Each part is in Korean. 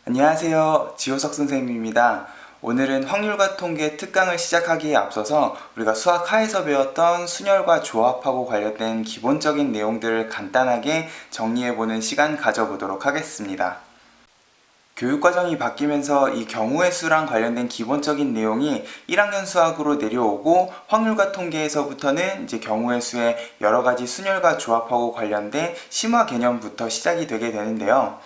안녕하세요. 지호석 선생님입니다. 오늘은 확률과 통계 특강을 시작하기에 앞서서 우리가 수학 하에서 배웠던 순열과 조합하고 관련된 기본적인 내용들을 간단하게 정리해보는 시간 가져보도록 하겠습니다. 교육과정이 바뀌면서 이 경우의 수랑 관련된 기본적인 내용이 1학년 수학으로 내려오고 확률과 통계에서부터는 이제 경우의 수의 여러 가지 순열과 조합하고 관련된 심화 개념부터 시작이 되게 되는데요.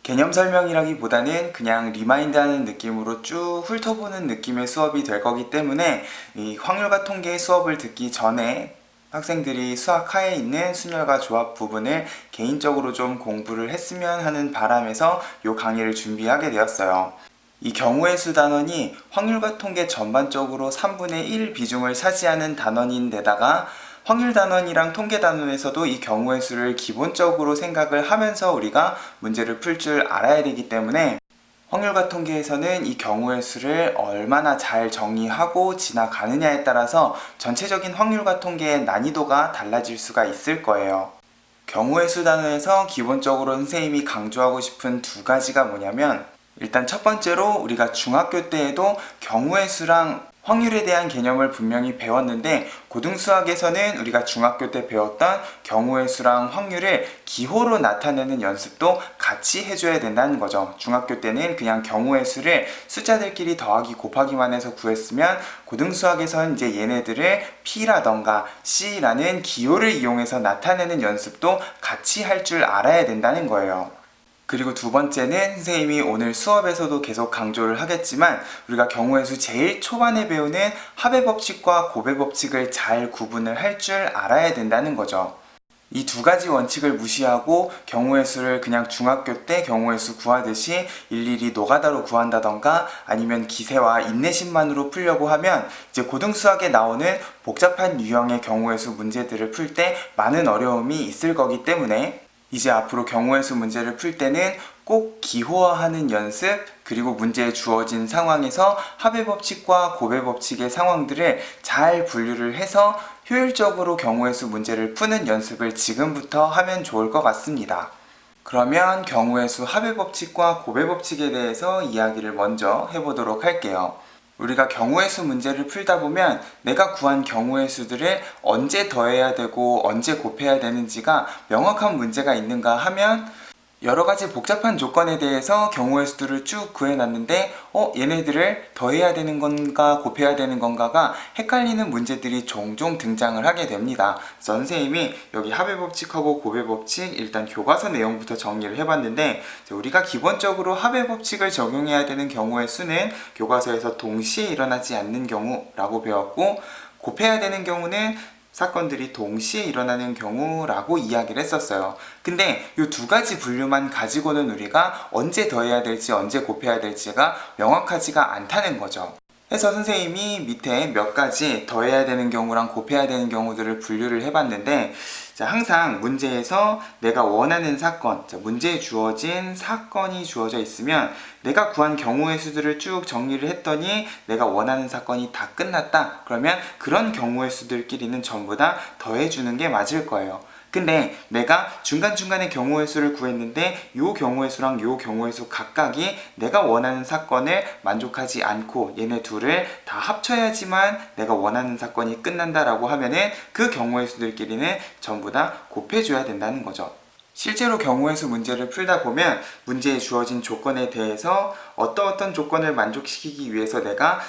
개념 설명이라기보다는 그냥 리마인드하는 느낌으로 쭉 훑어보는 느낌의 수업이 될 거기 때문에 이 확률과 통계 수업을 듣기 전에 학생들이 수학 하에 있는 순열과 조합 부분을 개인적으로 좀 공부를 했으면 하는 바람에서 이 강의를 준비하게 되었어요. 이 경우의 수 단원이 확률과 통계 전반적으로 3분의 1 비중을 차지하는 단원인데다가 확률 단원이랑 통계 단원에서도 이 경우의 수를 기본적으로 생각을 하면서 우리가 문제를 풀 줄 알아야 되기 때문에 확률과 통계에서는 이 경우의 수를 얼마나 잘 정리하고 지나가느냐에 따라서 전체적인 확률과 통계의 난이도가 달라질 수가 있을 거예요. 경우의 수 단원에서 기본적으로 선생님이 강조하고 싶은 두 가지가 뭐냐면, 일단 첫 번째로 우리가 중학교 때에도 경우의 수랑 확률에 대한 개념을 분명히 배웠는데, 고등수학에서는 우리가 중학교 때 배웠던 경우의 수랑 확률을 기호로 나타내는 연습도 같이 해줘야 된다는 거죠. 중학교 때는 그냥 경우의 수를 숫자들끼리 더하기 곱하기만 해서 구했으면, 고등수학에서는 이제 얘네들을 P라던가 C라는 기호를 이용해서 나타내는 연습도 같이 할 줄 알아야 된다는 거예요. 그리고 두 번째는 선생님이 오늘 수업에서도 계속 강조를 하겠지만, 우리가 경우의 수 제일 초반에 배우는 합의 법칙과 곱의 법칙을 잘 구분을 할 줄 알아야 된다는 거죠. 이 두 가지 원칙을 무시하고 경우의 수를 그냥 중학교 때 경우의 수 구하듯이 일일이 노가다로 구한다던가 아니면 기세와 인내심만으로 풀려고 하면 이제 고등수학에 나오는 복잡한 유형의 경우의 수 문제들을 풀 때 많은 어려움이 있을 거기 때문에 이제 앞으로 경우의 수 문제를 풀 때는 꼭 기호화하는 연습, 그리고 문제에 주어진 상황에서 합의 법칙과 곱의 법칙의 상황들을 잘 분류를 해서 효율적으로 경우의 수 문제를 푸는 연습을 지금부터 하면 좋을 것 같습니다. 그러면 경우의 수 합의 법칙과 곱의 법칙에 대해서 이야기를 먼저 해보도록 할게요. 우리가 경우의 수 문제를 풀다 보면 내가 구한 경우의 수들을 언제 더해야 되고 언제 곱해야 되는지가 명확한 문제가 있는가 하면, 여러 가지 복잡한 조건에 대해서 경우의 수들을 쭉 구해놨는데 얘네들을 더해야 되는 건가 곱해야 되는 건가가 헷갈리는 문제들이 종종 등장을 하게 됩니다. 그래서 선생님이 여기 합의 법칙하고 곱의 법칙 일단 교과서 내용부터 정리를 해봤는데, 우리가 기본적으로 합의 법칙을 적용해야 되는 경우의 수는 교과서에서 동시에 일어나지 않는 경우라고 배웠고, 곱해야 되는 경우는 사건들이 동시에 일어나는 경우라고 이야기를 했었어요. 근데 이 두 가지 분류만 가지고는 우리가 언제 더해야 될지 언제 곱해야 될지가 명확하지가 않다는 거죠. 그래서 선생님이 밑에 몇 가지 더해야 되는 경우랑 곱해야 되는 경우들을 분류를 해봤는데, 항상 문제에서 내가 원하는 사건, 문제에 주어진 사건이 주어져 있으면 내가 구한 경우의 수들을 쭉 정리를 했더니 내가 원하는 사건이 다 끝났다. 그러면 그런 경우의 수들끼리는 전부 다 더해주는 게 맞을 거예요. 근데 내가 중간중간에 경우의 수를 구했는데 요 경우의 수랑 요 경우의 수 각각이 내가 원하는 사건을 만족하지 않고 얘네 둘을 다 합쳐야지만 내가 원하는 사건이 끝난다라고 하면은 그 경우의 수들끼리는 전부 다 곱해줘야 된다는 거죠. 실제로 경우의 수 문제를 풀다 보면 문제에 주어진 조건에 대해서 어떤 조건을 만족시키기 위해서 내가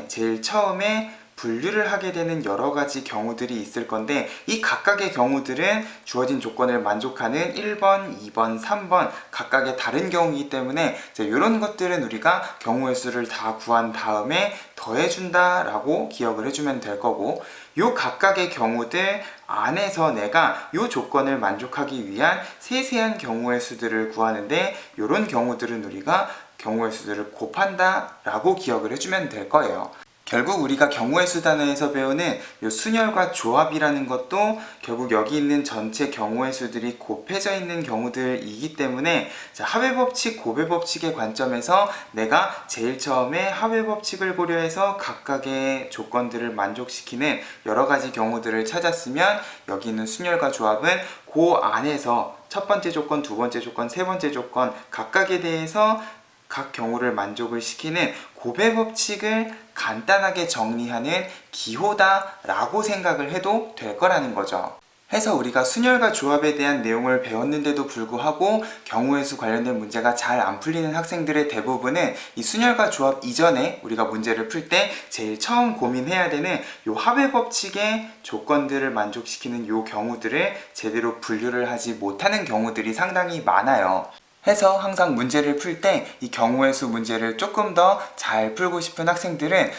제일 처음에 분류를 하게 되는 여러 가지 경우들이 있을 건데, 이 각각의 경우들은 주어진 조건을 만족하는 1번, 2번, 3번 각각의 다른 경우이기 때문에 이런 것들은 우리가 경우의 수를 다 구한 다음에 더해준다 라고 기억을 해주면 될 거고, 요 각각의 경우들 안에서 내가 요 조건을 만족하기 위한 세세한 경우의 수들을 구하는데, 이런 경우들은 우리가 경우의 수들을 곱한다 라고 기억을 해주면 될 거예요. 결국 우리가 경우의 수 단어에서 배우는 이 순열과 조합이라는 것도 결국 여기 있는 전체 경우의 수들이 곱해져 있는 경우들이기 때문에 합의 법칙, 곱의 법칙의 관점에서 내가 제일 처음에 합의 법칙을 고려해서 각각의 조건들을 만족시키는 여러 가지 경우들을 찾았으면 여기 있는 순열과 조합은 그 안에서 첫 번째 조건, 두 번째 조건, 세 번째 조건 각각에 대해서 각 경우를 만족을 시키는 곱의 법칙을 간단하게 정리하는 기호다라고 생각을 해도 될 거라는 거죠. 해서 우리가 순열과 조합에 대한 내용을 배웠는데도 불구하고 경우의 수 관련된 문제가 잘 안 풀리는 학생들의 대부분은 이 순열과 조합 이전에 우리가 문제를 풀 때 제일 처음 고민해야 되는 이 합의 법칙의 조건들을 만족시키는 이 경우들을 제대로 분류를 하지 못하는 경우들이 상당히 많아요. 해서 항상 문제를 풀 때 이 경우의 수 문제를 조금 더 잘 풀고 싶은 학생들은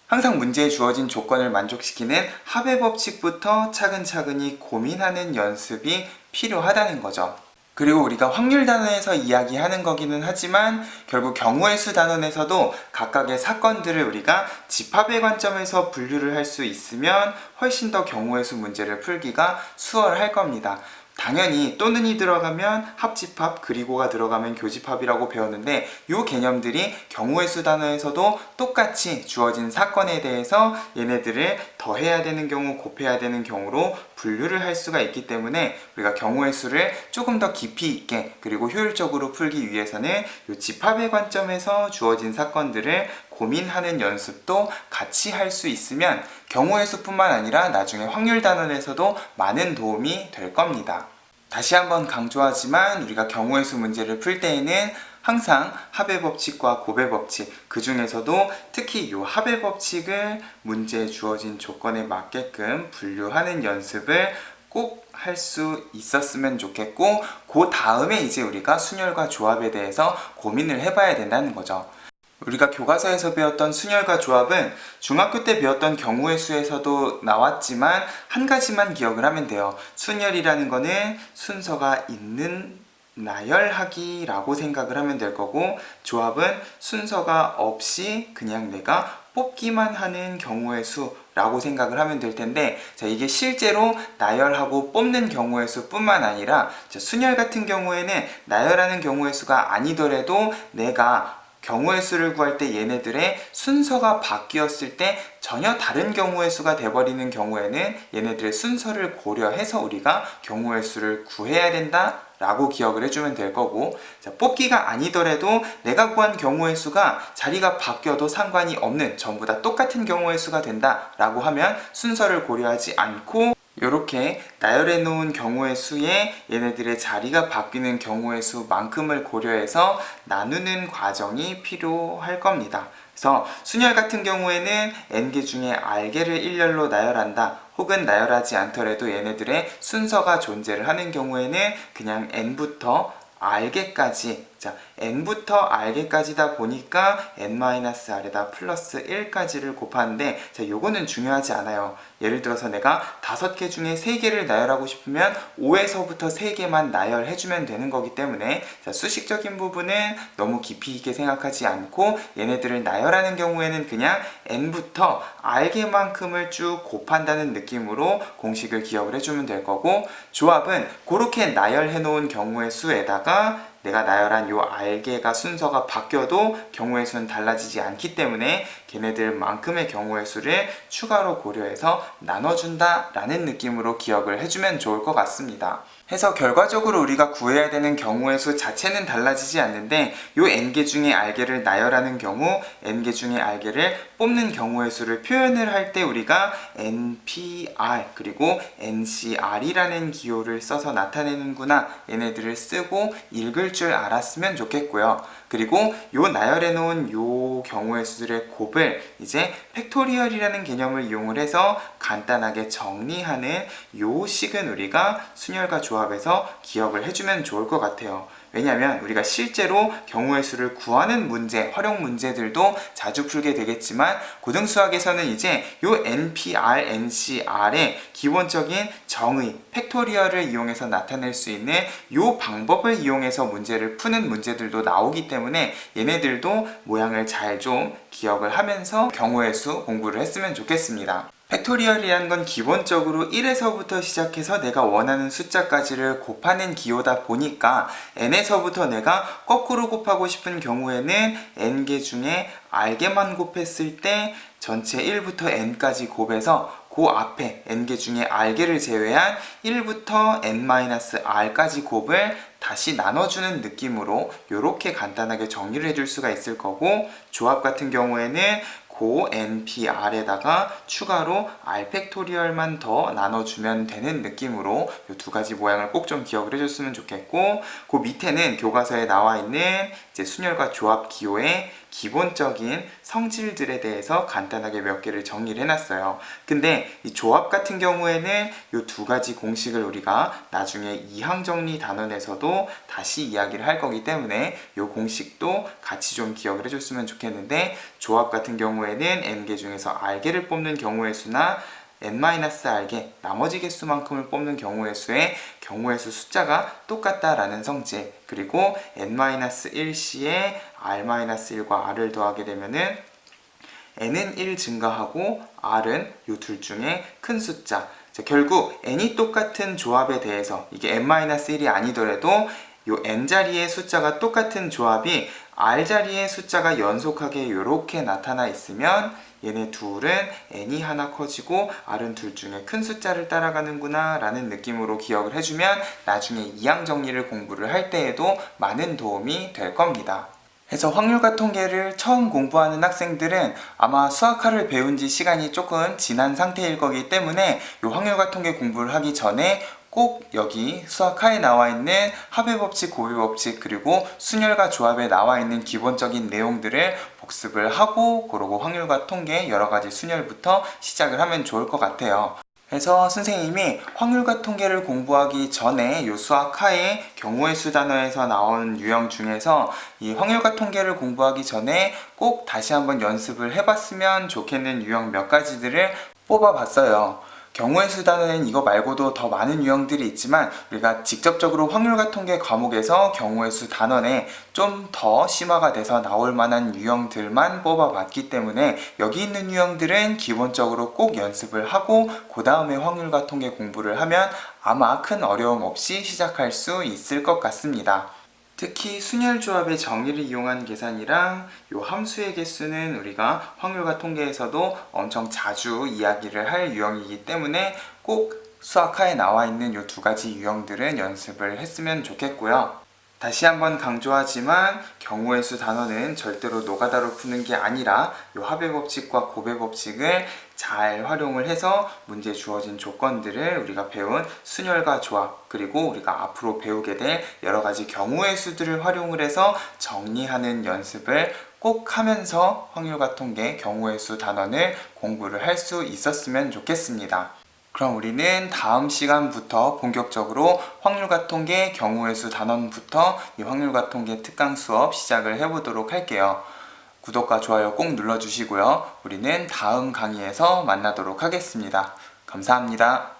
항상 문제에 주어진 조건을 만족시키는 합의 법칙부터 차근차근히 고민하는 연습이 필요하다는 거죠. 그리고 우리가 확률 단원에서 이야기하는 거기는 하지만 결국 경우의 수 단원에서도 각각의 사건들을 우리가 집합의 관점에서 분류를 할 수 있으면 훨씬 더 경우의 수 문제를 풀기가 수월할 겁니다. 당연히 또는이 들어가면 합집합, 그리고가 들어가면 교집합이라고 배웠는데 이 개념들이 경우의 수 단어에서도 똑같이 주어진 사건에 대해서 얘네들을 더해야 되는 경우, 곱해야 되는 경우로 분류를 할 수가 있기 때문에 우리가 경우의 수를 조금 더 깊이 있게 그리고 효율적으로 풀기 위해서는 이 집합의 관점에서 주어진 사건들을 고민하는 연습도 같이 할 수 있으면 경우의 수뿐만 아니라 나중에 확률 단원에서도 많은 도움이 될 겁니다. 다시 한번 강조하지만 우리가 경우의 수 문제를 풀 때에는 항상 합의 법칙과 곱의 법칙, 그 중에서도 특히 이 합의 법칙을 문제에 주어진 조건에 맞게끔 분류하는 연습을 꼭 할 수 있었으면 좋겠고, 그 다음에 이제 우리가 순열과 조합에 대해서 고민을 해봐야 된다는 거죠. 우리가 교과서에서 배웠던 순열과 조합은 중학교 때 배웠던 경우의 수에서도 나왔지만 한 가지만 기억을 하면 돼요. 순열이라는 거는 순서가 있는 나열하기라고 생각을 하면 될 거고, 조합은 순서가 없이 그냥 내가 뽑기만 하는 경우의 수라고 생각을 하면 될 텐데, 자, 이게 실제로 나열하고 뽑는 경우의 수뿐만 아니라 순열 같은 경우에는 나열하는 경우의 수가 아니더라도 내가 경우의 수를 구할 때 얘네들의 순서가 바뀌었을 때 전혀 다른 경우의 수가 돼버리는 경우에는 얘네들의 순서를 고려해서 우리가 경우의 수를 구해야 된다 라고 기억을 해주면 될 거고, 자, 뽑기가 아니더라도 내가 구한 경우의 수가 자리가 바뀌어도 상관이 없는 전부 다 똑같은 경우의 수가 된다 라고 하면 순서를 고려하지 않고 이렇게 나열해 놓은 경우의 수에 얘네들의 자리가 바뀌는 경우의 수만큼을 고려해서 나누는 과정이 필요할 겁니다. 그래서 순열 같은 경우에는 n개 중에 r개를 일렬로 나열한다, 혹은 나열하지 않더라도 얘네들의 순서가 존재를 하는 경우에는 그냥 n부터 r개까지, 자, n부터 r개까지다 보니까 n-r에다 플러스 1까지를 곱하는데, 자, 요거는 중요하지 않아요. 예를 들어서 내가 5개 중에 3개를 나열하고 싶으면 5에서부터 3개만 나열해주면 되는 거기 때문에, 자, 수식적인 부분은 너무 깊이 있게 생각하지 않고 얘네들을 나열하는 경우에는 그냥 n부터 r개만큼을 쭉 곱한다는 느낌으로 공식을 기억을 해주면 될 거고, 조합은 그렇게 나열해 놓은 경우의 수에다가 내가 나열한 요 r개가 순서가 바뀌어도 경우의 수는 달라지지 않기 때문에 걔네들만큼의 경우의 수를 추가로 고려해서 나눠준다 라는 느낌으로 기억을 해주면 좋을 것 같습니다. 해서 결과적으로 우리가 구해야 되는 경우의 수 자체는 달라지지 않는데, 요 n개 중에 r개를 나열하는 경우, n개 중에 r개를 뽑는 경우의 수를 표현을 할 때 우리가 npr 그리고 ncr이라는 기호를 써서 나타내는구나, 얘네들을 쓰고 읽을 줄 알았으면 좋겠고요. 그리고 요 나열해 놓은 요 경우의 수들의 곱을 이제 팩토리얼이라는 개념을 이용을 해서 간단하게 정리하는 요 식은 우리가 순열과 조합에서 기억을 해주면 좋을 것 같아요. 왜냐하면 우리가 실제로 경우의 수를 구하는 문제, 활용 문제들도 자주 풀게 되겠지만 고등수학에서는 이제 요 NPR, NCR의 기본적인 정의, 팩토리얼을 이용해서 나타낼 수 있는 요 방법을 이용해서 문제를 푸는 문제들도 나오기 때문에 얘네들도 모양을 잘 좀 기억을 하면서 경우의 수 공부를 했으면 좋겠습니다. 팩토리얼이라는 건 기본적으로 1에서부터 시작해서 내가 원하는 숫자까지를 곱하는 기호다 보니까 n에서부터 내가 거꾸로 곱하고 싶은 경우에는 n개 중에 r개만 곱했을 때 전체 1부터 n까지 곱해서 그 앞에 n개 중에 r개를 제외한 1부터 n-r까지 곱을 다시 나눠주는 느낌으로 이렇게 간단하게 정리를 해줄 수가 있을 거고, 조합 같은 경우에는 고 NPR에다가 추가로 R 팩토리얼만 더 나눠주면 되는 느낌으로 이 두 가지 모양을 꼭 좀 기억을 해줬으면 좋겠고, 그 밑에는 교과서에 나와 있는 이제 순열과 조합 기호의 기본적인 성질들에 대해서 간단하게 몇 개를 정리를 해놨어요. 근데 이 조합 같은 경우에는 이 두 가지 공식을 우리가 나중에 이항정리 단원에서도 다시 이야기를 할 거기 때문에 이 공식도 같이 좀 기억을 해줬으면 좋겠는데, 조합 같은 경우에는 n개 중에서 r개를 뽑는 경우의 수나 n-r개, 나머지 개수만큼을 뽑는 경우의 수의 경우의 수 숫자가 똑같다라는 성질, 그리고 n-1c에 r-1과 r을 더하게 되면은 n은 1 증가하고 r은 이 둘 중에 큰 숫자. 자, 결국 n이 똑같은 조합에 대해서 이게 n-1이 아니더라도 요 n자리의 숫자가 똑같은 조합이 r자리의 숫자가 연속하게 이렇게 나타나 있으면 얘네 둘은 n이 하나 커지고 r은 둘 중에 큰 숫자를 따라가는구나 라는 느낌으로 기억을 해주면 나중에 이항 정리를 공부를 할 때에도 많은 도움이 될 겁니다. 그래서 확률과 통계를 처음 공부하는 학생들은 아마 수학화를 배운 지 시간이 조금 지난 상태일 거기 때문에 이 확률과 통계 공부를 하기 전에 꼭 여기 수학화에 나와 있는 합의법칙, 고비법칙, 그리고 순열과 조합에 나와 있는 기본적인 내용들을 복습을 하고 그러고 확률과 통계 여러 가지 순열부터 시작을 하면 좋을 것 같아요. 그래서 선생님이 확률과 통계를 공부하기 전에 이 수학하에 경우의 수 단어에서 나온 유형 중에서 이 확률과 통계를 공부하기 전에 꼭 다시 한번 연습을 해봤으면 좋겠는 유형 몇 가지들을 뽑아봤어요. 경우의 수 단어는 이거 말고도 더 많은 유형들이 있지만 우리가 직접적으로 확률과 통계 과목에서 경우의 수 단원에 좀 더 심화가 돼서 나올 만한 유형들만 뽑아봤기 때문에 여기 있는 유형들은 기본적으로 꼭 연습을 하고 그 다음에 확률과 통계 공부를 하면 아마 큰 어려움 없이 시작할 수 있을 것 같습니다. 특히 순열조합의 정리를 이용한 계산이랑 요 함수의 개수는 우리가 확률과 통계에서도 엄청 자주 이야기를 할 유형이기 때문에 꼭 수학화에 나와 있는 요 두 가지 유형들은 연습을 했으면 좋겠고요. 다시 한번 강조하지만 경우의 수 단어는 절대로 노가다로 푸는 게 아니라 요 합의법칙과 고배법칙을 잘 활용을 해서 문제에 주어진 조건들을 우리가 배운 순열과 조합, 그리고 우리가 앞으로 배우게 될 여러 가지 경우의 수들을 활용을 해서 정리하는 연습을 꼭 하면서 확률과 통계, 경우의 수 단원을 공부를 할 수 있었으면 좋겠습니다. 그럼 우리는 다음 시간부터 본격적으로 확률과 통계, 경우의 수 단원부터 이 확률과 통계 특강 수업 시작을 해보도록 할게요. 구독과 좋아요 꼭 눌러주시고요. 우리는 다음 강의에서 만나도록 하겠습니다. 감사합니다.